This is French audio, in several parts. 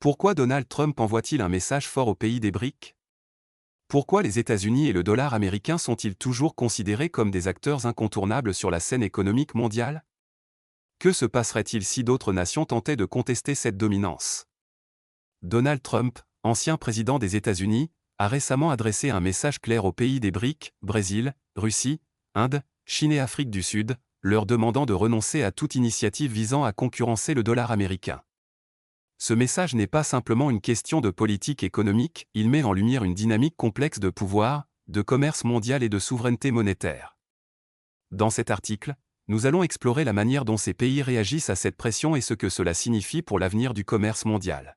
Pourquoi Donald Trump envoie-t-il un message fort aux pays des BRIC? Pourquoi les États-Unis et le dollar américain sont-ils toujours considérés comme des acteurs incontournables sur la scène économique mondiale? Que se passerait-il si d'autres nations tentaient de contester cette dominance? Donald Trump, ancien président des États-Unis, a récemment adressé un message clair aux pays des BRIC, Brésil, Russie, Inde, Chine et Afrique du Sud, leur demandant de renoncer à toute initiative visant à concurrencer le dollar américain. Ce message n'est pas simplement une question de politique économique, il met en lumière une dynamique complexe de pouvoir, de commerce mondial et de souveraineté monétaire. Dans cet article, nous allons explorer la manière dont ces pays réagissent à cette pression et ce que cela signifie pour l'avenir du commerce mondial.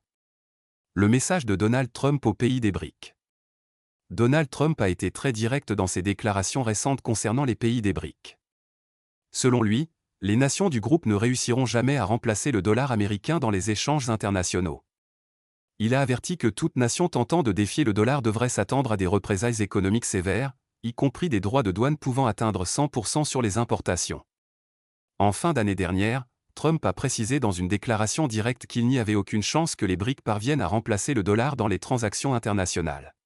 Le message de Donald Trump aux pays des BRIC. Donald Trump a été très direct dans ses déclarations récentes concernant les pays des BRIC. Selon lui, les nations du groupe ne réussiront jamais à remplacer le dollar américain dans les échanges internationaux. Il a averti que toute nation tentant de défier le dollar devrait s'attendre à des représailles économiques sévères, y compris des droits de douane pouvant atteindre 100% sur les importations. En fin d'année dernière, Trump a précisé dans une déclaration directe qu'il n'y avait aucune chance que les BRIC parviennent à remplacer le dollar dans les transactions internationales.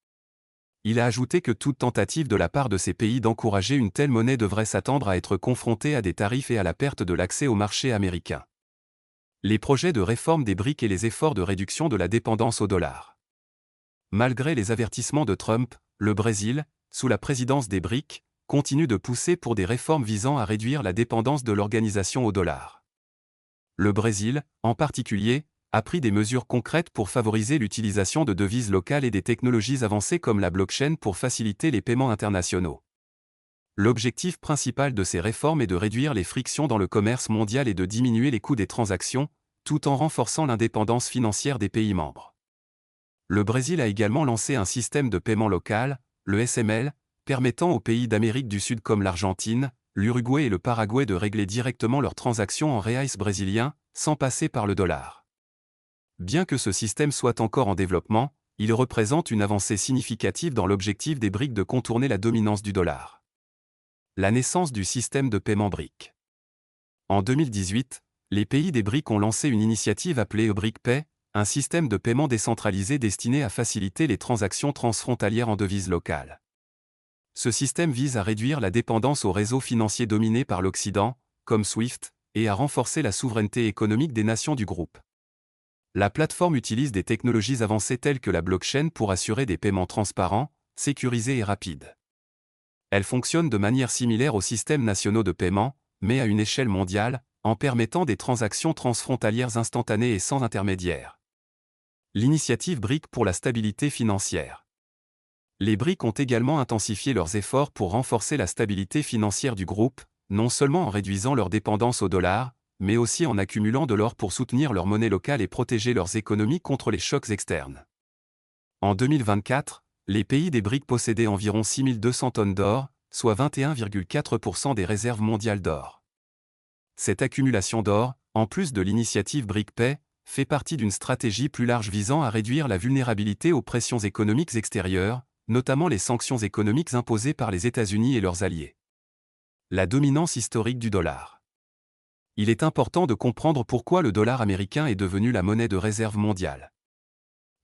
Il a ajouté que toute tentative de la part de ces pays d'encourager une telle monnaie devrait s'attendre à être confrontée à des tarifs et à la perte de l'accès au marché américain. Les projets de réforme des BRIC et les efforts de réduction de la dépendance au dollar. Malgré les avertissements de Trump, le Brésil, sous la présidence des BRIC, continue de pousser pour des réformes visant à réduire la dépendance de l'organisation au dollar. Le Brésil, en particulier, a pris des mesures concrètes pour favoriser l'utilisation de devises locales et des technologies avancées comme la blockchain pour faciliter les paiements internationaux. L'objectif principal de ces réformes est de réduire les frictions dans le commerce mondial et de diminuer les coûts des transactions, tout en renforçant l'indépendance financière des pays membres. Le Brésil a également lancé un système de paiement local, le SML, permettant aux pays d'Amérique du Sud comme l'Argentine, l'Uruguay et le Paraguay de régler directement leurs transactions en reais brésiliens, sans passer par le dollar. Bien que ce système soit encore en développement, il représente une avancée significative dans l'objectif des BRIC de contourner la dominance du dollar. La naissance du système de paiement BRIC. En 2018, les pays des BRIC ont lancé une initiative appelée BRICPay, un système de paiement décentralisé destiné à faciliter les transactions transfrontalières en devises locales. Ce système vise à réduire la dépendance aux réseaux financiers dominés par l'Occident, comme SWIFT, et à renforcer la souveraineté économique des nations du groupe. La plateforme utilise des technologies avancées telles que la blockchain pour assurer des paiements transparents, sécurisés et rapides. Elle fonctionne de manière similaire aux systèmes nationaux de paiement, mais à une échelle mondiale, en permettant des transactions transfrontalières instantanées et sans intermédiaire. L'initiative BRIC pour la stabilité financière. Les BRIC ont également intensifié leurs efforts pour renforcer la stabilité financière du groupe, non seulement en réduisant leur dépendance au dollar, mais aussi en accumulant de l'or pour soutenir leur monnaie locale et protéger leurs économies contre les chocs externes. En 2024, les pays des BRIC possédaient environ 6200 tonnes d'or, soit 21,4% des réserves mondiales d'or. Cette accumulation d'or, en plus de l'initiative BRICPay, fait partie d'une stratégie plus large visant à réduire la vulnérabilité aux pressions économiques extérieures, notamment les sanctions économiques imposées par les États-Unis et leurs alliés. La dominance historique du dollar. Il est important de comprendre pourquoi le dollar américain est devenu la monnaie de réserve mondiale.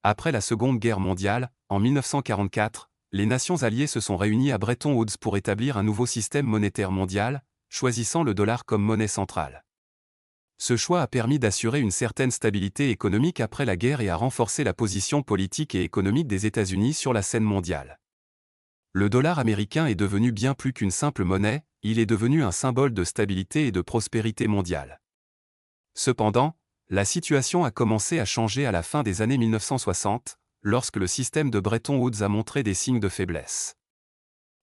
Après la Seconde Guerre mondiale, en 1944, les nations alliées se sont réunies à Bretton Woods pour établir un nouveau système monétaire mondial, choisissant le dollar comme monnaie centrale. Ce choix a permis d'assurer une certaine stabilité économique après la guerre et a renforcé la position politique et économique des États-Unis sur la scène mondiale. Le dollar américain est devenu bien plus qu'une simple monnaie, il est devenu un symbole de stabilité et de prospérité mondiale. Cependant, la situation a commencé à changer à la fin des années 1960, lorsque le système de Bretton Woods a montré des signes de faiblesse.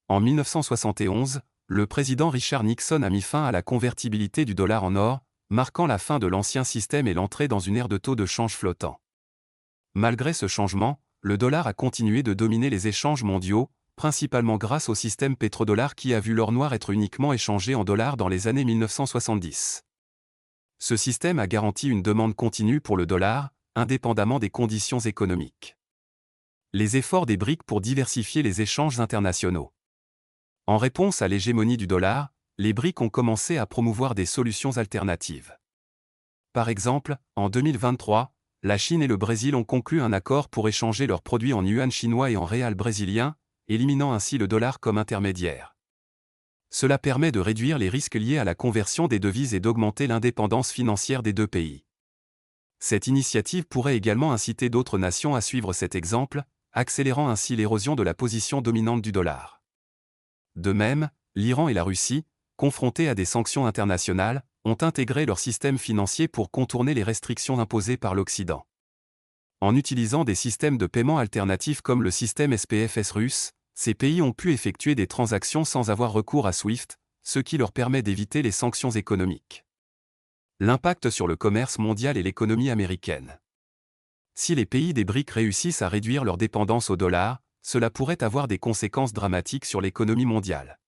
En 1971, le président Richard Nixon a mis fin à la convertibilité du dollar en or, marquant la fin de l'ancien système et l'entrée dans une ère de taux de change flottant. Malgré ce changement, le dollar a continué de dominer les échanges mondiaux, principalement grâce au système pétrodollar qui a vu l'or noir être uniquement échangé en dollars dans les années 1970. Ce système a garanti une demande continue pour le dollar, indépendamment des conditions économiques. Les efforts des BRIC pour diversifier les échanges internationaux. En réponse à l'hégémonie du dollar, les BRIC ont commencé à promouvoir des solutions alternatives. Par exemple, en 2023, la Chine et le Brésil ont conclu un accord pour échanger leurs produits en yuan chinois et en réal brésilien, éliminant ainsi le dollar comme intermédiaire. Cela permet de réduire les risques liés à la conversion des devises et d'augmenter l'indépendance financière des deux pays. Cette initiative pourrait également inciter d'autres nations à suivre cet exemple, accélérant ainsi l'érosion de la position dominante du dollar. De même, l'Iran et la Russie, confrontés à des sanctions internationales, ont intégré leur système financier pour contourner les restrictions imposées par l'Occident. En utilisant des systèmes de paiement alternatifs comme le système SPFS russe, ces pays ont pu effectuer des transactions sans avoir recours à SWIFT, ce qui leur permet d'éviter les sanctions économiques. L'impact sur le commerce mondial et l'économie américaine. Si les pays des BRIC réussissent à réduire leur dépendance au dollar, cela pourrait avoir des conséquences dramatiques sur l'économie mondiale.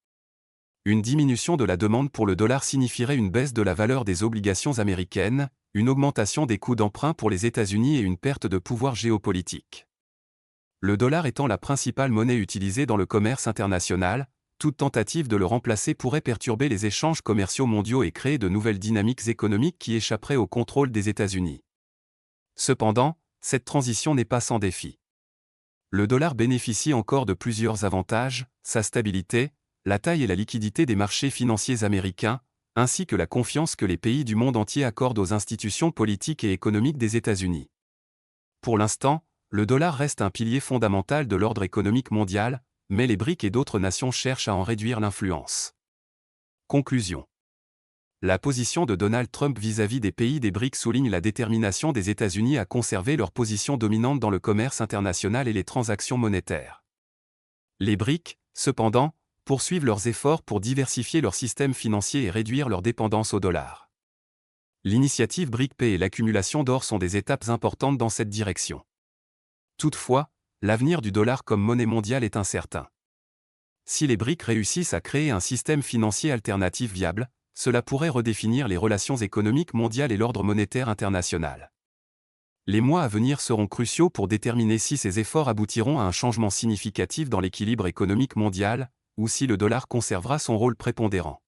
Une diminution de la demande pour le dollar signifierait une baisse de la valeur des obligations américaines, une augmentation des coûts d'emprunt pour les États-Unis et une perte de pouvoir géopolitique. Le dollar étant la principale monnaie utilisée dans le commerce international, toute tentative de le remplacer pourrait perturber les échanges commerciaux mondiaux et créer de nouvelles dynamiques économiques qui échapperaient au contrôle des États-Unis. Cependant, cette transition n'est pas sans défi. Le dollar bénéficie encore de plusieurs avantages, sa stabilité, la taille et la liquidité des marchés financiers américains, ainsi que la confiance que les pays du monde entier accordent aux institutions politiques et économiques des États-Unis. Pour l'instant, le dollar reste un pilier fondamental de l'ordre économique mondial, mais les BRIC et d'autres nations cherchent à en réduire l'influence. Conclusion. La position de Donald Trump vis-à-vis des pays des BRIC souligne la détermination des États-Unis à conserver leur position dominante dans le commerce international et les transactions monétaires. Les BRIC, cependant, poursuivent leurs efforts pour diversifier leur système financier et réduire leur dépendance au dollar. L'initiative BRICS et l'accumulation d'or sont des étapes importantes dans cette direction. Toutefois, l'avenir du dollar comme monnaie mondiale est incertain. Si les BRICS réussissent à créer un système financier alternatif viable, cela pourrait redéfinir les relations économiques mondiales et l'ordre monétaire international. Les mois à venir seront cruciaux pour déterminer si ces efforts aboutiront à un changement significatif dans l'équilibre économique mondial, ou si le dollar conservera son rôle prépondérant.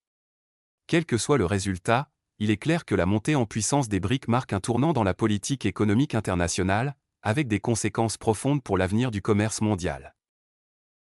Quel que soit le résultat, il est clair que la montée en puissance des BRICS marque un tournant dans la politique économique internationale, avec des conséquences profondes pour l'avenir du commerce mondial.